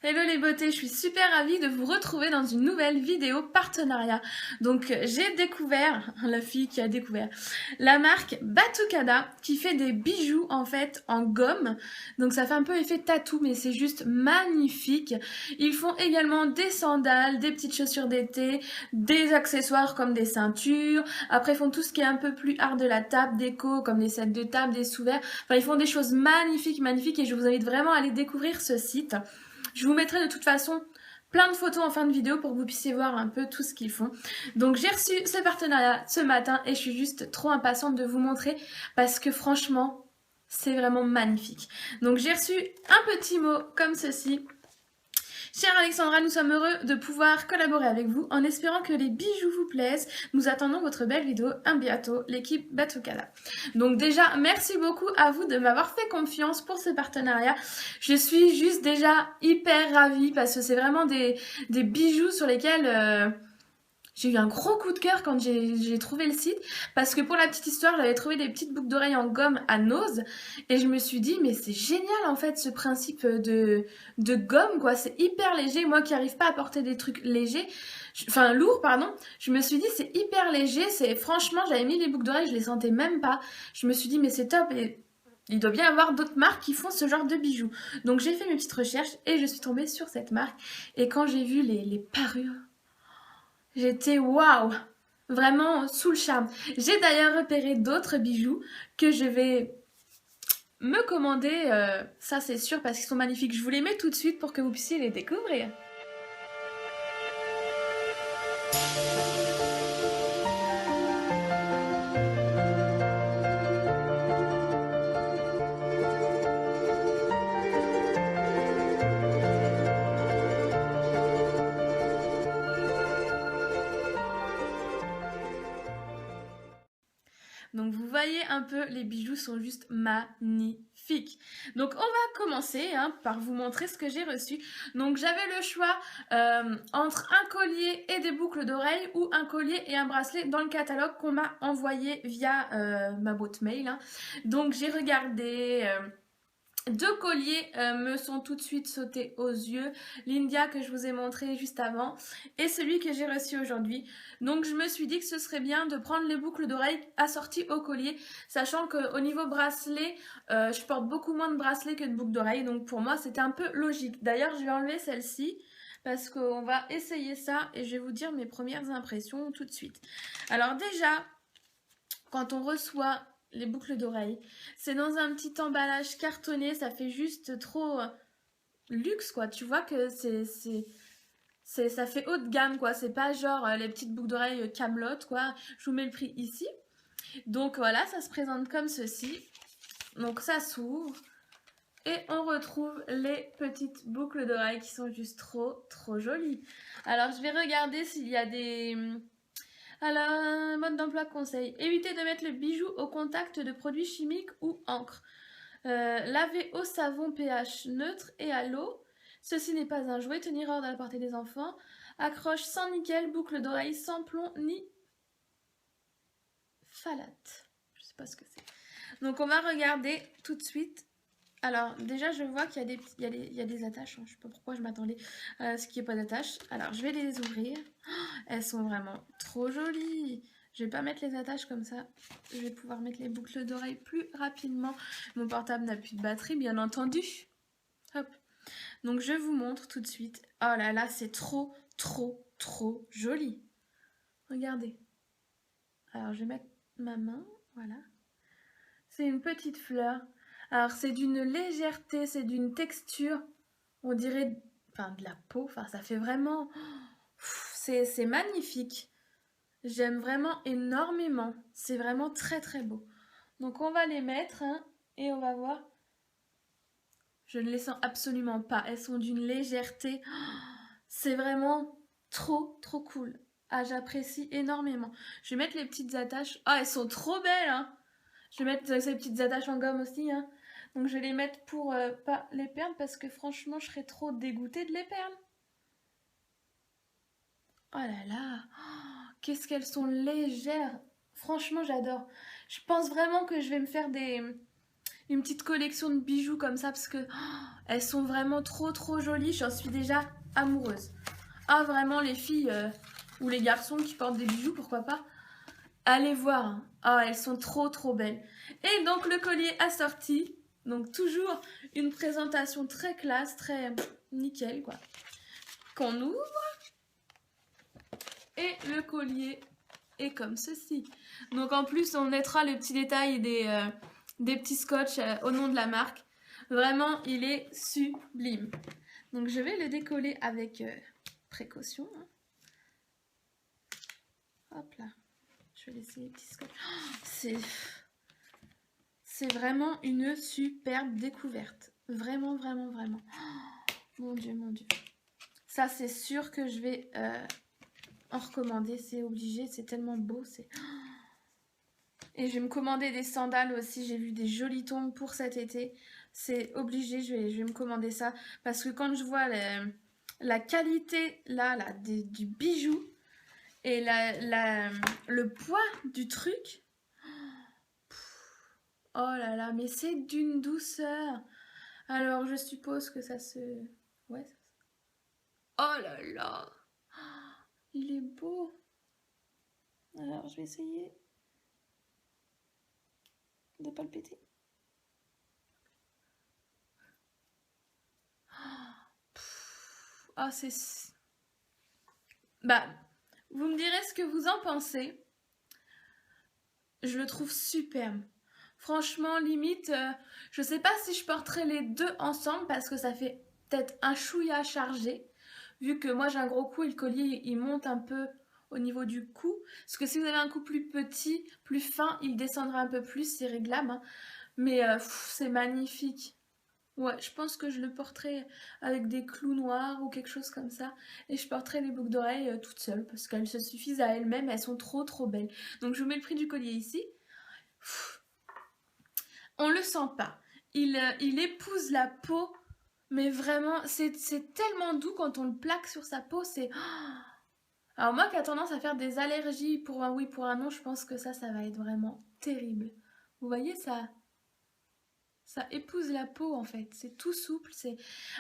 Hello les beautés, je suis super ravie de vous retrouver dans une nouvelle vidéo partenariat. Donc j'ai découvert, la fille qui a découvert, la marque Batucada qui fait des bijoux en fait en gomme. Donc ça fait un peu effet tatou mais c'est juste magnifique. Ils font également des sandales, des petites chaussures d'été, des accessoires comme des ceintures. Après ils font tout ce qui est un peu plus art de la table, déco comme des sets de table, des sous-verts. Enfin ils font des choses magnifiques et je vous invite vraiment à aller découvrir ce site. Je vous mettrai de toute façon plein de photos en fin de vidéo pour que vous puissiez voir un peu tout ce qu'ils font. Donc j'ai reçu ce partenariat ce matin et je suis juste trop impatiente de vous montrer parce que franchement, c'est vraiment magnifique. Donc j'ai reçu un petit mot comme ceci. Chère Alexandra, nous sommes heureux de pouvoir collaborer avec vous en espérant que les bijoux vous plaisent. Nous attendons votre belle vidéo à bientôt, l'équipe Batucada. Donc déjà, merci beaucoup à vous de m'avoir fait confiance pour ce partenariat. Je suis juste déjà hyper ravie parce que c'est vraiment des bijoux sur lesquels... j'ai eu un gros coup de cœur quand j'ai trouvé le site parce que pour la petite histoire, j'avais trouvé des petites boucles d'oreilles en gomme à Nose et je me suis dit mais c'est génial en fait ce principe de gomme quoi, c'est hyper léger, moi qui arrive pas à porter des trucs légers, enfin lourds pardon, je me suis dit c'est hyper léger, c'est franchement j'avais mis les boucles d'oreilles, je les sentais même pas, je me suis dit mais c'est top et il doit bien y avoir d'autres marques qui font ce genre de bijoux. Donc j'ai fait mes petites recherches et je suis tombée sur cette marque et quand j'ai vu les parures, j'étais waouh, vraiment sous le charme. J'ai d'ailleurs repéré d'autres bijoux que je vais me commander, ça c'est sûr parce qu'ils sont magnifiques. Je vous les mets tout de suite pour que vous puissiez les découvrir. Donc vous voyez un peu, les bijoux sont juste magnifiques. Donc on va commencer par vous montrer ce que j'ai reçu. Donc j'avais le choix entre un collier et des boucles d'oreilles ou un collier et un bracelet dans le catalogue qu'on m'a envoyé via ma boîte mail. Donc j'ai regardé... deux colliers me sont tout de suite sautés aux yeux, l'India que je vous ai montré juste avant et celui que j'ai reçu aujourd'hui. Donc je me suis dit que ce serait bien de prendre les boucles d'oreilles assorties au collier, sachant qu'au niveau bracelet, je porte beaucoup moins de bracelets que de boucles d'oreilles, donc pour moi c'était un peu logique. D'ailleurs je vais enlever celle-ci parce qu'on va essayer ça et je vais vous dire mes premières impressions tout de suite. Alors déjà, quand on reçoit les boucles d'oreilles, c'est dans un petit emballage cartonné, ça fait juste trop luxe quoi, tu vois que ça fait haut de gamme quoi, c'est pas genre les petites boucles d'oreilles Camelot quoi, je vous mets le prix ici. Donc voilà, ça se présente comme ceci, donc ça s'ouvre et on retrouve les petites boucles d'oreilles qui sont juste trop jolies. Alors je vais regarder s'il y a des... Alors, mode d'emploi conseil. Évitez de mettre le bijou au contact de produits chimiques ou encre. Lavez au savon pH neutre et à l'eau. Ceci n'est pas un jouet, tenir hors de la portée des enfants. Accroche sans nickel, boucle d'oreille sans plomb ni phthalate. Je sais pas ce que c'est. Donc on va regarder tout de suite. Alors déjà je vois qu'il y a des attaches, je sais pas pourquoi je m'attendais à ce qu'il n'y ait pas d'attaches. Alors je vais les ouvrir, elles sont vraiment trop jolies. Je vais pas mettre les attaches comme ça, je vais pouvoir mettre les boucles d'oreilles plus rapidement. Mon portable n'a plus de batterie bien entendu. Hop. Donc je vous montre tout de suite. Oh là là, c'est trop joli. Regardez. Alors je vais mettre ma main, voilà. C'est une petite fleur. Alors c'est d'une légèreté, c'est d'une texture, on dirait de la peau, enfin ça fait vraiment... C'est magnifique. J'aime vraiment énormément. C'est vraiment très beau. Donc on va les mettre et on va voir. Je ne les sens absolument pas. Elles sont d'une légèreté. C'est vraiment trop cool. Ah, j'apprécie énormément. Je vais mettre les petites attaches. Ah, elles sont trop belles Je vais mettre ces petites attaches en gomme aussi Donc je vais les mettre pour pas les perdre parce que franchement je serais trop dégoûtée de les perdre. Oh là là, qu'est-ce qu'elles sont légères. Franchement j'adore. Je pense vraiment que je vais me faire une petite collection de bijoux comme ça parce que elles sont vraiment trop jolies. J'en suis déjà amoureuse. Ah vraiment les filles ou les garçons qui portent des bijoux, pourquoi pas. Allez voir. Hein. Ah elles sont trop belles. Et donc le collier assorti. Donc toujours une présentation très classe, très nickel quoi. Qu'on ouvre. Et le collier est comme ceci. Donc en plus on mettra les petits détails des petits scotch au nom de la marque. Vraiment il est sublime. Donc je vais le décoller avec précaution. Hein. Hop là. Je vais laisser les petits scotch. Oh, c'est vraiment une superbe découverte. Vraiment. Oh, mon Dieu. Ça c'est sûr que je vais en recommander. C'est obligé. C'est tellement beau. Et je vais me commander des sandales aussi. J'ai vu des jolis tons pour cet été. C'est obligé. Je vais me commander ça. Parce que quand je vois la qualité là du bijou et le poids du truc. Oh là là, mais c'est d'une douceur. Alors je suppose que ça se... Ouais. Oh là là. Il est beau. Alors je vais essayer de pas le péter. Ah c'est... Bah, vous me direz ce que vous en pensez. Je le trouve superbe. Franchement, limite, je sais pas si je porterai les deux ensemble parce que ça fait peut-être un chouïa chargé. Vu que moi j'ai un gros cou et le collier il monte un peu au niveau du cou. Parce que si vous avez un cou plus petit, plus fin, il descendra un peu plus, c'est réglable. Hein. Mais c'est magnifique. Ouais, je pense que je le porterai avec des clous noirs ou quelque chose comme ça. Et je porterai les boucles d'oreilles toutes seules parce qu'elles se suffisent à elles-mêmes. Elles sont trop belles. Donc je vous mets le prix du collier ici. On le sent pas. Il épouse la peau. Mais vraiment, c'est tellement doux quand on le plaque sur sa peau. C'est... Alors moi qui a tendance à faire des allergies pour un oui, pour un non, je pense que ça va être vraiment terrible. Vous voyez, ça épouse la peau en fait, c'est tout souple.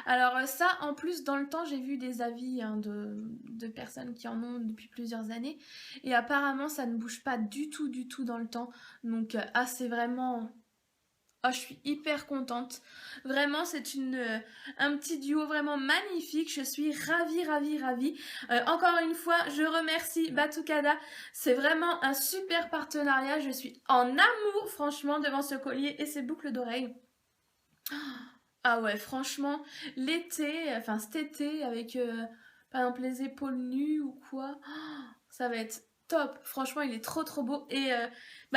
Alors ça, en plus, dans le temps, j'ai vu des avis hein, de personnes qui en ont depuis plusieurs années. Et apparemment, ça ne bouge pas du tout dans le temps. Donc, c'est vraiment... Oh, je suis hyper contente. Vraiment, c'est un petit duo vraiment magnifique. Je suis ravie. Encore une fois, je remercie Batukada. C'est vraiment un super partenariat. Je suis en amour, franchement, devant ce collier et ces boucles d'oreilles. Ah ouais, franchement, l'été, enfin cet été, avec par exemple les épaules nues ou quoi, ça va être top. Franchement, il est trop beau. Et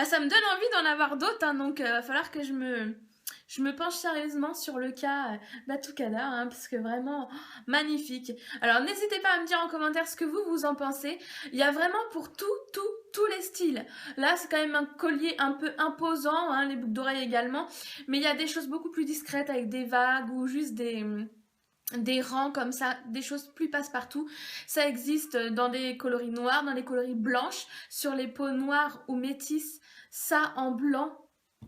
ça me donne envie d'en avoir d'autres, hein, donc il va falloir que je me penche sérieusement sur le cas Batukada, hein, parce que vraiment magnifique. Alors n'hésitez pas à me dire en commentaire ce que vous en pensez. Il y a vraiment pour tous les styles. Là, c'est quand même un collier un peu imposant, hein, les boucles d'oreilles également, mais il y a des choses beaucoup plus discrètes avec des vagues ou juste des rangs comme ça, des choses plus passe-partout. Ça existe dans des coloris noirs, dans des coloris blanches, sur les peaux noires ou métisses, ça en blanc.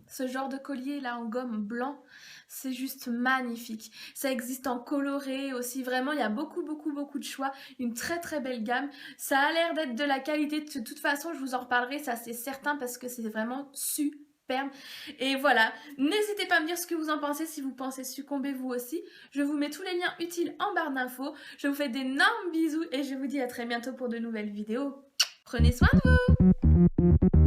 Ce genre de collier là en gomme blanc, c'est juste magnifique. Ça existe en coloré aussi, vraiment il y a beaucoup de choix, une très belle gamme. Ça a l'air d'être de la qualité, de toute façon je vous en reparlerai, ça c'est certain parce que c'est vraiment superbe. Et voilà, n'hésitez pas à me dire ce que vous en pensez, si vous pensez succomber vous aussi. Je vous mets tous les liens utiles en barre d'infos. Je vous fais d'énormes bisous et je vous dis à très bientôt pour de nouvelles vidéos. Prenez soin de vous!